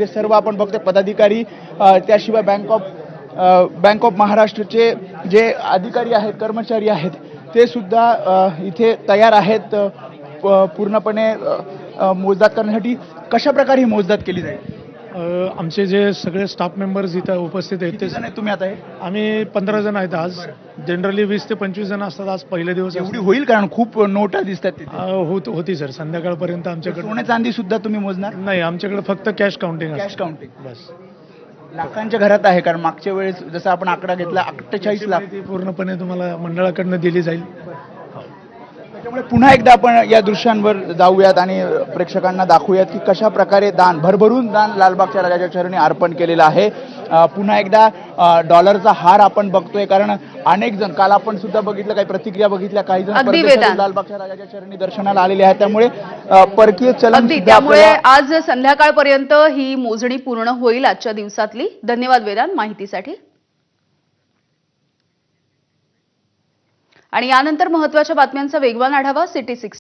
तिथे सर्व आपण बघतोय पदाधिकारी, त्याशिवाय बँक ऑफ महाराष्ट्रचे जे अधिकारी आहेत, कर्मचारी आहेत, ते सुद्धा इथे तयार आहेत पूर्णपणे मोजदाद करण्यासाठी. कशा प्रकारे ही मोजदाद केली जाईल? आमचे जे सगळे स्टाफ मेंबर्स इथं उपस्थित आहेत किती जण आहेत तुम्ही आता? आम्ही 15 जण आहेत. आज जनरली 20 ते 25 जण असतात. आज पहिले दिवस एवढी होईल? कारण खूप नोटा दिसतात तिथे. होती सर. संध्याकाळपर्यंत आमच्याकडे सोने चांदी सुद्धा तुम्ही मोजणार? नाही, आमच्याकडे फक्त कॅश काउंटिंग कॅश काउंटिंग बस. लाखांच्या घरात आहे, कारण मागच्या वेळेस जसा आपण आकडा घेतला 48 लाख. ती पूर्णपणे तुम्हाला मंडळाकडनं दिली जाईल. त्यामुळे पुन्हा एकदा आपण या दृश्यांवर जाऊयात आणि प्रेक्षकांना दाखवूयात की कशा प्रकारे भरभरून दान लालबागच्या राजाच्या चरणी अर्पण केलेलं आहे. पुन्हा एकदा डॉलरचा हार आपण बघतोय, कारण अनेक जण, काल आपण सुद्धा बघितलं, काही प्रतिक्रिया बघितल्या, काही जण परदेशातून लालबागच्या राजाच्या चरणी दर्शनाला आलेले आहेत. त्यामुळे परकीय चलन त्यामुळे आज संध्याकाळपर्यंत ही मोजणी पूर्ण होईल आजच्या दिवसातली. धन्यवाद वेदांत माहितीसाठी. आणि यानंतर महत्त्वाच्या बातम्यांचा वेगवान आढावा सिटी 6